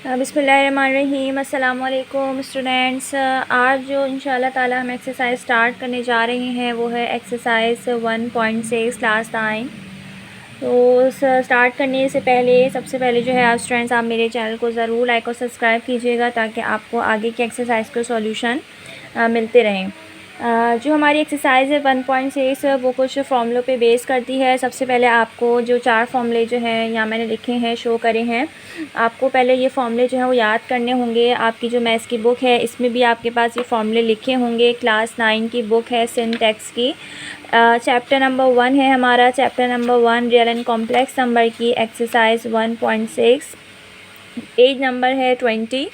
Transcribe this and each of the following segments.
बिस्मिल्लाहिर्रहमानिर्रहीम। अस्सलाम वालेकुम स्टूडेंट्स। आज जो इंशाल्लाह ताला हम एक्सरसाइज स्टार्ट करने जा रहे हैं वो है एक्सरसाइज 1.6 लास्ट टाइम। तो स्टार्ट करने से पहले सबसे पहले जो है आप स्टूडेंट्स, आप मेरे चैनल को ज़रूर लाइक और सब्सक्राइब कीजिएगा ताकि आपको आगे की एक्सरसाइज के सॉल्यूशन मिलते रहें। जो हमारी एक्सरसाइज है 1.6 वो कुछ फॉर्मूलों पे बेस करती है। सबसे पहले आपको जो 4 फॉर्मूले जो हैं यहाँ मैंने लिखे हैं, शो करे हैं, आपको पहले ये फॉर्मूले जो हैं वो याद करने होंगे। आपकी जो मैथ्स की बुक है इसमें भी आपके पास ये फॉर्मूले लिखे होंगे। क्लास 9 की बुक है सिंटैक्स की, चैप्टर नंबर 1 है हमारा, chapter number 1 real and complex number की एक्सरसाइज 1.6। पेज नंबर है 20।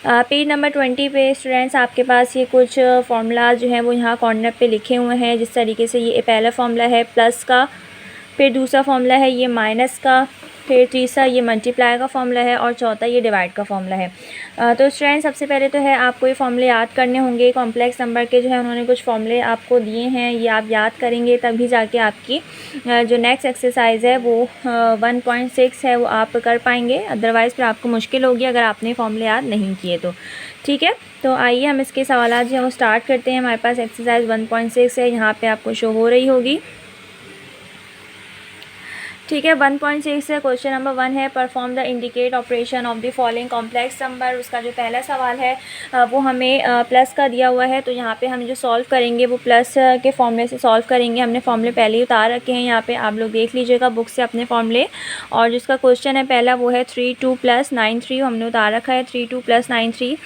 पेज नंबर 20 पे स्टूडेंट्स आपके पास ये कुछ फार्मूला जो हैं वो यहाँ कॉर्नर पे लिखे हुए हैं। जिस तरीके से ये पहला फार्मूला है प्लस का, फिर दूसरा फार्मूला है ये माइनस का, फिर तीसरा ये मल्टीप्लाई का फार्मूला है और चौथा ये डिवाइड का फार्मूला है। तो स्टूडेंट्स सबसे पहले तो है आपको ये फार्मूले याद करने होंगे। कॉम्प्लेक्स नंबर के जो है उन्होंने कुछ फार्मूले आपको दिए हैं, ये आप याद करेंगे तभी जाके आपकी जो नेक्स्ट एक्सरसाइज है वो 1.6 है वो आप कर पाएंगे। अदरवाइज़ फिर आपको मुश्किल होगी अगर आपने फार्मूले याद नहीं किए तो। ठीक है, तो आइए हम इसके सवाल जो है वो स्टार्ट करते हैं। हमारे पास एक्सरसाइज 1.6 है, यहाँ पर आपको शो हो रही होगी। ठीक है, 1.6 से क्वेश्चन नंबर 1 है, perform the indicate operation of the following complex number. उसका जो पहला सवाल है वो हमें प्लस का दिया हुआ है, तो यहाँ पे हम जो सॉल्व करेंगे वो प्लस के फॉर्मूले से सॉल्व करेंगे। हमने फॉर्मूले पहले ही उतार रखे हैं, यहाँ पे आप लोग देख लीजिएगा बुक से अपने फॉर्मूले। और जिसका क्वेश्चन है पहला वो है 32 + 93, हमने उतार रखा है 32 + 93।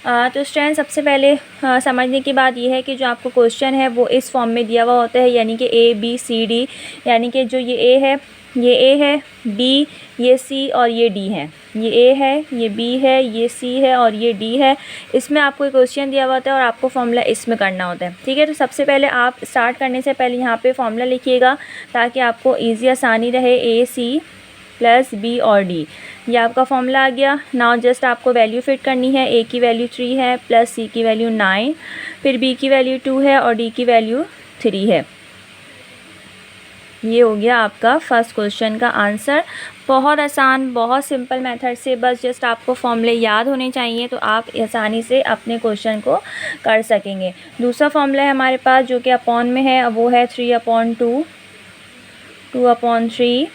तो स्टूडेंट सबसे पहले समझने की बात यह है कि जो आपको क्वेश्चन है वो इस फॉर्म में दिया हुआ होता है, यानी कि ABCD, यानी कि जो ये A है, ये A है, B, ये C और ये D है। ये A है, ये B है, ये C है और ये D है। इसमें आपको एक क्वेश्चन दिया हुआ होता है और आपको फॉर्मूला इसमें करना होता है। ठीक है, तो सबसे पहले आप स्टार्ट करने से पहले यहाँ पे फॉर्मूला लिखिएगा ताकि आपको इजी आसानी रहे। AC + B और D, ये आपका फॉर्मूला आ गया। नाउ जस्ट आपको वैल्यू फिट करनी है। A की वैल्यू 3 है, प्लस C की वैल्यू 9, फिर B की वैल्यू 2 है और D की वैल्यू 3 है। ये हो गया आपका फर्स्ट क्वेश्चन का आंसर। बहुत आसान, बहुत सिंपल मेथड से, बस जस्ट आपको फॉर्मूले याद होने चाहिए तो आप आसानी से अपने क्वेश्चन को कर सकेंगे। दूसरा फॉर्मूला है हमारे पास जो कि अपॉन में है, वो है 3/2, 2/3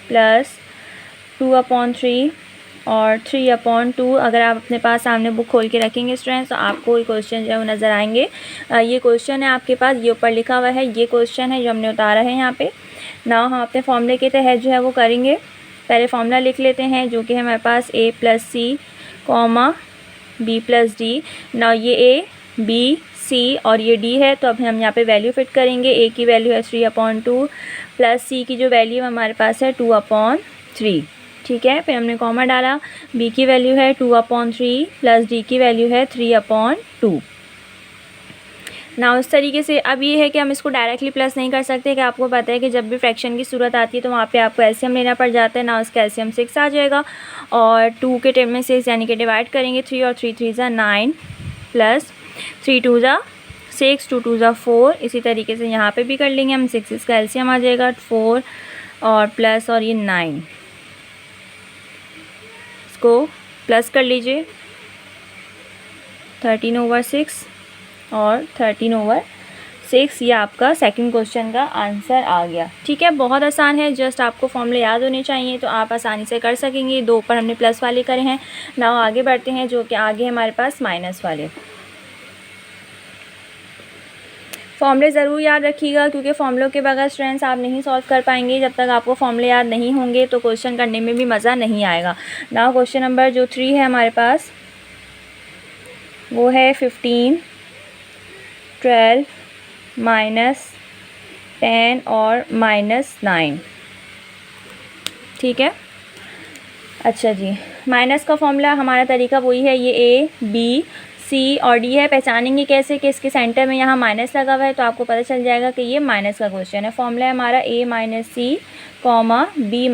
प्लस 2/3 और 3/2। अगर आप अपने पास सामने बुक खोल के रखेंगे स्टूडेंट्स तो आपको ये क्वेश्चन जो है वो नज़र आएंगे। ये क्वेश्चन है आपके पास, ये ऊपर लिखा हुआ है, ये क्वेश्चन है जो हमने उतारा है यहाँ पे। ना हम अपने फॉर्मूले के तहत जो है वो करेंगे। पहले फॉर्मूला लिख लेते हैं जो कि हमारे पास A + C, B + D। ना ये A, B, C और ये D है, तो अब हम यहाँ पे वैल्यू फिट करेंगे। A की वैल्यू है 3/2 प्लस C की जो वैल्यू हमारे पास है 2/3। ठीक है, फिर हमने कॉमा डाला। B की वैल्यू है 2/3 प्लस D की वैल्यू है 3/2। ना उस तरीके से अब ये है कि हम इसको डायरेक्टली प्लस नहीं कर सकते, कि आपको पता है कि जब भी फ्रैक्शन की सूरत आती है तो वहाँ पे आपको एलसीएम लेना पड़ जाता है। ना उसका एलसीएम 6 आ जाएगा और 2 के टर्म में 6 यानी कि डिवाइड करेंगे। 3 और 3 3 9 प्लस 3 2 6, 2 2 4। इसी तरीके से यहाँ पे भी कर लेंगे हम। 6 इसका एलसीएम आ जाएगा 4 और प्लस और ये 9, को प्लस कर लीजिए 13/6 और 13/6। ये आपका सेकंड क्वेश्चन का आंसर आ गया। ठीक है, बहुत आसान है, जस्ट आपको फॉर्मूले याद होने चाहिए तो आप आसानी से कर सकेंगे। 2 पर हमने प्लस वाले करे हैं। नाउ आगे बढ़ते हैं जो कि आगे हमारे पास माइनस वाले। फॉर्मूले ज़रूर याद रखिएगा क्योंकि फॉर्मूलों के बगैर स्टूडेंट्स आप नहीं सॉल्व कर पाएंगे। जब तक आपको फॉर्मूले याद नहीं होंगे तो क्वेश्चन करने में भी मज़ा नहीं आएगा। नाउ क्वेश्चन नंबर जो 3 है हमारे पास वो है 15, 12, -10 और -9। ठीक है, अच्छा जी, माइनस का फॉर्मूला हमारा तरीका वही है, ये A, B, C और D है। पहचानेंगे कैसे कि इसके सेंटर में यहाँ माइनस लगा हुआ है, तो आपको पता चल जाएगा कि ये माइनस का क्वेश्चन है। फॉर्मूला है हमारा A - C, B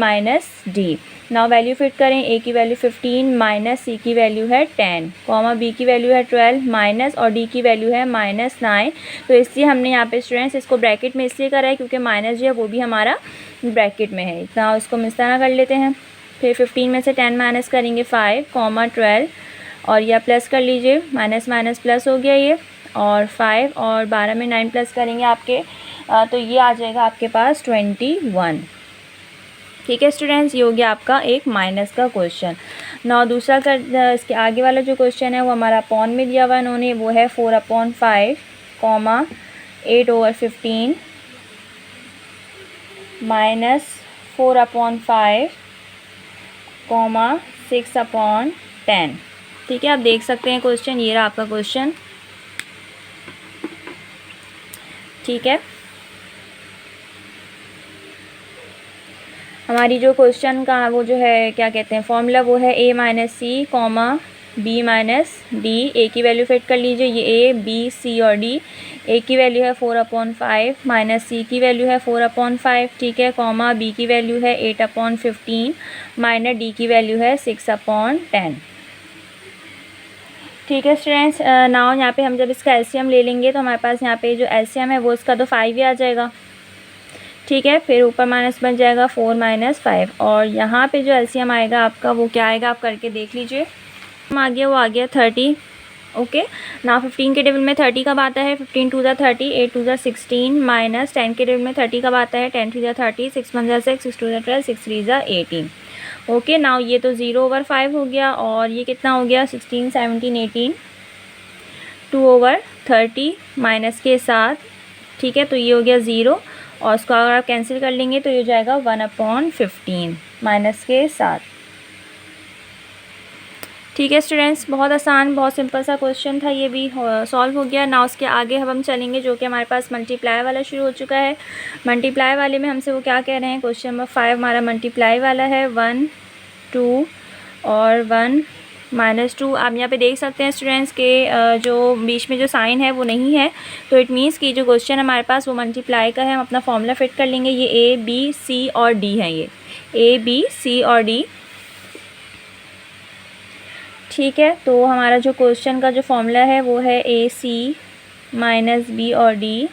- D। Now value fit करें। A की वैल्यू 15 माइनस C की वैल्यू है 10, B की वैल्यू है 12 माइनस और D की वैल्यू है -9। तो इसलिए हमने यहाँ पे स्टूडेंट्स इसको ब्रैकेट में इसलिए करा है क्योंकि माइनस जो है वो भी हमारा ब्रैकेट में है। इतना इसको हम इस तरह कर लेते हैं। फिर 15 में से 10 माइनस करेंगे 5, 12 और यह प्लस कर लीजिए, माइनस माइनस प्लस हो गया ये, और 5 और 12 में 9 प्लस करेंगे आपके तो ये आ जाएगा आपके पास 21। ठीक है स्टूडेंट्स, ये हो गया आपका एक माइनस का क्वेश्चन। ना दूसरा कर इसके आगे वाला जो क्वेश्चन है वो हमारा अपॉन में दिया हुआ है उन्होंने, वो है 4/5 कॉमा 8/15 माइनस 4/5 कॉमा 6/10। ठीक है, आप देख सकते हैं क्वेश्चन, ये रहा आपका क्वेश्चन। ठीक है, हमारी जो क्वेश्चन का वो जो है क्या कहते हैं फॉर्मूला, वो है a minus C comma B minus D. A की वैल्यू फिट कर लीजिए, ये a b c और d। a की वैल्यू है 4/5 माइनस सी की वैल्यू है 4/5, ठीक है, कॉमा b की वैल्यू है 8/15 माइनस d की वैल्यू है 6/10। ठीक है स्टूडेंट्स, नाउ यहाँ पे हम जब इसका एलसीएम ले लेंगे तो हमारे पास यहाँ पे जो एलसीएम है वो इसका तो 5 ही आ जाएगा। ठीक है, फिर ऊपर माइनस बन जाएगा 4 - 5 और यहाँ पे जो एलसीएम आएगा आपका वो क्या आएगा आप करके देख लीजिए। आ गया, वो आ गया 30। ओके, ना 15 के टेबल में 30 कब आता है, 15 2 30, 8 2 16 माइनस 10 के टेबल में 30 कब आता है, 10 3 30, 6 1 6, 6 2 12, 6 3 18। ओके, नाउ ये तो 0/5 हो गया और ये कितना हो गया 16 17 18 2/30 माइनस के साथ। ठीक है, तो ये हो गया 0 और उसको अगर आप कैंसिल कर लेंगे तो ये हो जाएगा 1/15 माइनस के साथ। ठीक है स्टूडेंट्स, बहुत आसान बहुत सिंपल सा क्वेश्चन था, ये भी सॉल्व हो गया। ना उसके आगे अब हम चलेंगे जो कि हमारे पास मल्टीप्लाई वाला शुरू हो चुका है। मल्टीप्लाई वाले में हमसे वो क्या कह रहे हैं, क्वेश्चन नंबर 5 हमारा मल्टीप्लाई वाला है 1 2 और 1 -2। आप यहाँ पे देख सकते हैं स्टूडेंट्स के जो बीच में जो साइन है वो नहीं है, तो इट मीन्स कि जो क्वेश्चन हमारे पास वो मल्टीप्लाई का है। हम अपना फॉर्मूला फिट कर लेंगे, ये ए बी सी और डी है, ये ए बी सी और डी। ठीक है, तो हमारा जो क्वेश्चन का जो फॉर्मूला है वो है ए सी माइनस बी और डी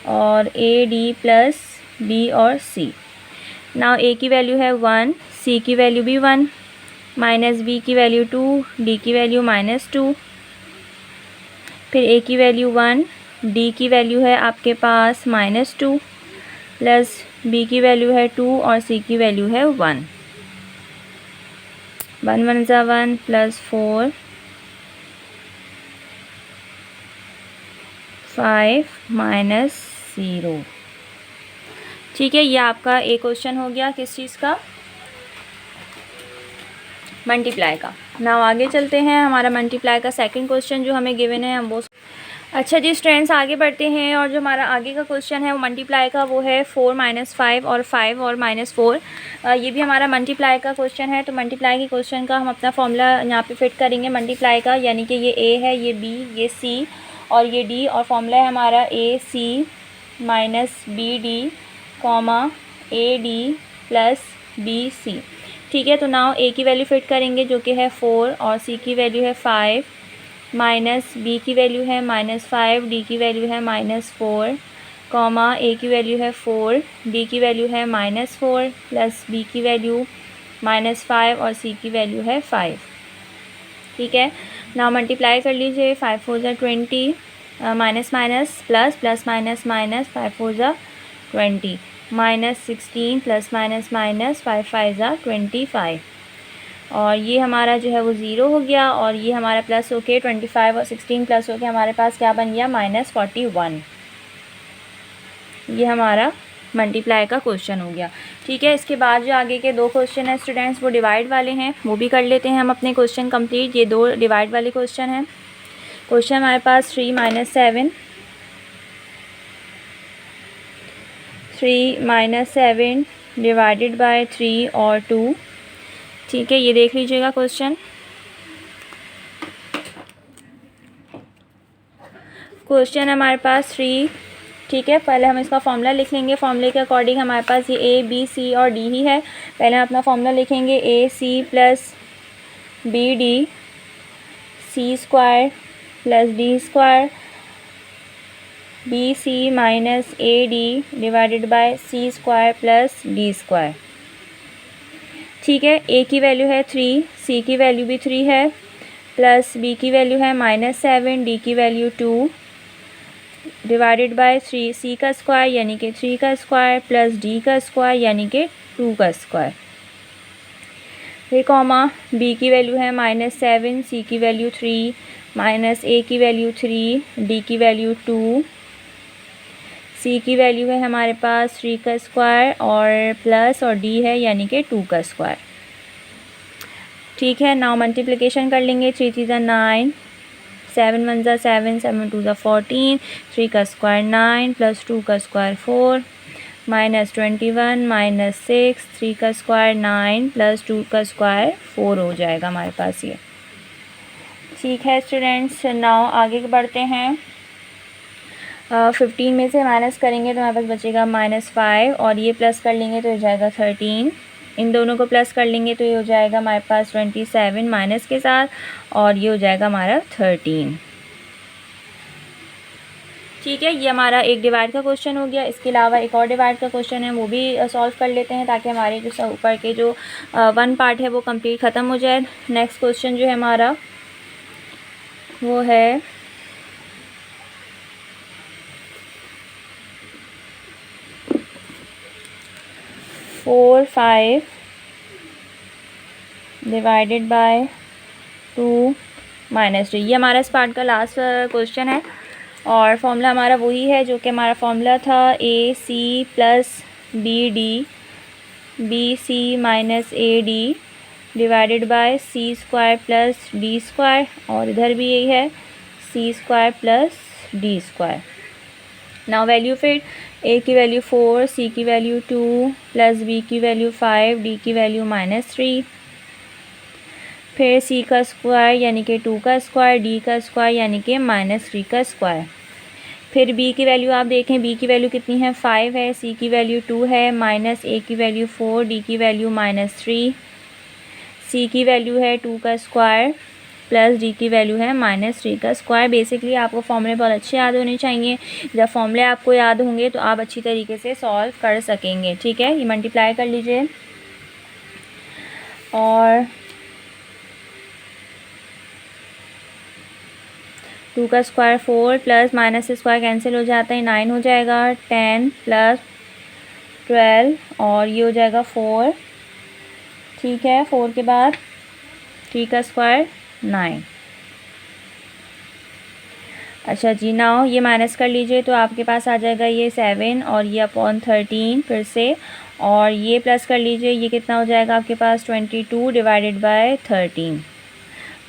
और ए डी प्लस बी और सी। नाउ ए की वैल्यू है 1, सी की वैल्यू भी 1, माइनस बी की वैल्यू 2, डी की वैल्यू -2, फिर ए की वैल्यू 1, डी की वैल्यू है आपके पास -2 प्लस बी की वैल्यू है 2 और सी की वैल्यू है 1। 1 1 ज़ा 1 प्लस 4 5 -0। ठीक है, ये आपका एक क्वेश्चन हो गया किस चीज़ का, मल्टीप्लाई का। नाउ आगे चलते हैं, हमारा मल्टीप्लाई का सेकंड क्वेश्चन जो हमें गिवन है हम वो। अच्छा जी स्टूडेंट्स, आगे बढ़ते हैं और जो हमारा आगे का क्वेश्चन है वो मल्टीप्लाई का, वो है 4 - 5 और 5 और -4। ये भी हमारा मल्टीप्लाई का क्वेश्चन है। तो मल्टीप्लाई के क्वेश्चन का हम अपना फॉर्मूला यहाँ पे फिट करेंगे मल्टीप्लाई का, यानी कि ये ए है, ये बी, ये सी और ये डी, और फॉर्मूला है हमारा A C minus B D comma A D plus B C. ठीक है, तो नाउ ए की वैल्यू फिट करेंगे जो कि है 4 और सी की वैल्यू है 5 माइनस बी की वैल्यू है -5, डी की वैल्यू है -4 कॉमा ए की वैल्यू है 4, डी की वैल्यू है -4 प्लस बी की वैल्यू -5 और सी की वैल्यू है 5। ठीक है, नाउ मल्टीप्लाई कर लीजिए, 5 4 ज़ा 20 minus minus plus plus minus minus 5 4 ज़ा 20 -16 प्लस माइनस माइनस 5 5 ज़ा 25 और ये हमारा जो है वो 0 हो गया और ये हमारा प्लस होके 25 और 16 प्लस होके हमारे पास क्या बन गया -41। ये हमारा मल्टीप्लाई का क्वेश्चन हो गया। ठीक है, इसके बाद जो आगे के दो क्वेश्चन हैं स्टूडेंट्स वो डिवाइड वाले हैं, वो भी कर लेते हैं हम अपने क्वेश्चन कंप्लीट। ये दो डिवाइड वाले क्वेश्चन हैं। क्वेश्चन हमारे पास 3 - 7 -7 डिवाइडेड बाय 3 और 2। ठीक है, ये देख लीजिएगा क्वेश्चन। क्वेश्चन हमारे पास 3। ठीक है, पहले हम इसका फॉर्मूला लिख लेंगे। फॉर्मूले के अकॉर्डिंग हमारे पास ये ए बी सी और डी ही है। पहले हम अपना फॉर्मूला लिखेंगे, A C plus B D C square plus D square B C minus A D divided by C square plus D square. ठीक है, ए की वैल्यू है 3, सी की वैल्यू भी 3 है, प्लस बी की वैल्यू है -7, डी की वैल्यू 2, डिवाइडेड बाय 3, सी का स्क्वायर यानी कि 3 का स्क्वायर प्लस डी का स्क्वायर यानी कि 2 का स्क्वायर। फिर कॉमा बी की वैल्यू है -7, सी की वैल्यू 3, माइनस ए की वैल्यू 3, डी की वैल्यू 2, सी की वैल्यू है हमारे पास 3 का स्क्वायर और प्लस और डी है यानी कि 2 का स्क्वायर। ठीक है, नाउ मल्टीप्लिकेशन कर लेंगे। 3 3 9, 7 1 7, 7 2 14, 3 का स्क्वायर 9 प्लस 2 का स्क्वायर 4, -21 -6, 3 का स्क्वायर 9 प्लस 2 का स्क्वायर 4 हो जाएगा हमारे पास ये। ठीक है स्टूडेंट्स, नाउ आगे बढ़ते हैं। 15 में से माइनस करेंगे तो हमारे पास बचेगा -5 और ये प्लस कर लेंगे तो हो जाएगा 13। इन दोनों को प्लस कर लेंगे तो ये हो जाएगा हमारे पास 27 माइनस के साथ और ये हो जाएगा हमारा 13। ठीक है, ये हमारा एक डिवाइड का क्वेश्चन हो गया। इसके अलावा एक और डिवाइड का क्वेश्चन है, वो भी सॉल्व कर लेते हैं ताकि हमारे जो ऊपर के जो वन पार्ट है वो कंप्लीट ख़त्म हो जाए। नेक्स्ट क्वेश्चन जो है हमारा वो है 4 5 डिवाइडेड बाय 2 -3। ये हमारा इस पार्ट का लास्ट क्वेश्चन है और फॉर्मूला हमारा वही है जो कि हमारा फॉर्मूला था A C plus B D, B C minus A D divided by C square plus D square और इधर भी यही है C square plus D square. Now value फिर ए की वैल्यू 4, सी की वैल्यू 2 प्लस बी की वैल्यू 5, डी की वैल्यू -3, फिर सी का स्क्वायर यानी कि 2 का स्क्वायर, डी का स्क्वायर यानी कि -3 का स्क्वायर। फिर बी की वैल्यू आप देखें, बी की वैल्यू कितनी है 5 है, सी की वैल्यू 2 है, माइनस ए की वैल्यू 4, डी की वैल्यू -3, सी की वैल्यू है 2 का स्क्वायर प्लस डी की वैल्यू है -3 का स्क्वायर। बेसिकली आपको फॉर्मूले बहुत अच्छे याद होने चाहिए। जब फॉर्मूले आपको याद होंगे तो आप अच्छी तरीके से सॉल्व कर सकेंगे। ठीक है, ये मल्टीप्लाई कर लीजिए और 2 का स्क्वायर 4 प्लस माइनस से स्क्वायर कैंसिल हो जाता है, 9 हो जाएगा, 10 प्लस 12 और ये हो जाएगा 4। ठीक है, 4 के बाद 3 का स्क्वायर 9। अच्छा जी, नाउ ये माइनस कर लीजिए तो आपके पास आ जाएगा ये 7 और ये अपॉन 13 फिर से, और ये प्लस कर लीजिए, ये कितना हो जाएगा आपके पास 22 डिवाइडेड बाय 13।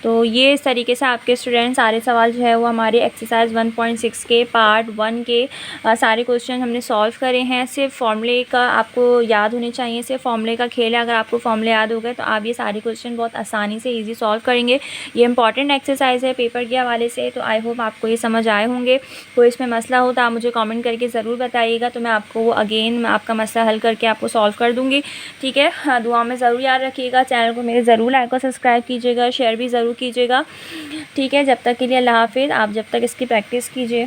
तो ये इस तरीके से आपके स्टूडेंट सारे सवाल जो है वो हमारे एक्सरसाइज 1.6 के पार्ट 1 के सारे क्वेश्चन हमने सॉल्व करे हैं। सिर्फ फॉर्मूले का आपको याद होने चाहिए, सिर्फ फॉर्मूले का खेल है। अगर आपको फॉर्मूले याद हो गए तो आप ये सारे क्वेश्चन बहुत आसानी से इजी सॉल्व करेंगे। ये इंपॉर्टेंट एक्सरसाइज है पेपर के हवाले से, तो आई होप आपको ये समझ आए होंगे। कोई इसमें मसला हो तो आप मुझे कॉमेंट करके ज़रूर बताइएगा, तो मैं आपको अगेन आपका मसला हल करके आपको सॉल्व कर दूँगी। ठीक है, हाँ, दुआ में ज़रूर याद रखिएगा। चैनल को मेरे ज़रूर लाइक और सब्सक्राइब कीजिएगा, शेयर भी ज़रूर कीजिएगा। ठीक है, जब तक के लिए अल्लाह हाफिज़। आप जब तक इसकी प्रैक्टिस कीजिए।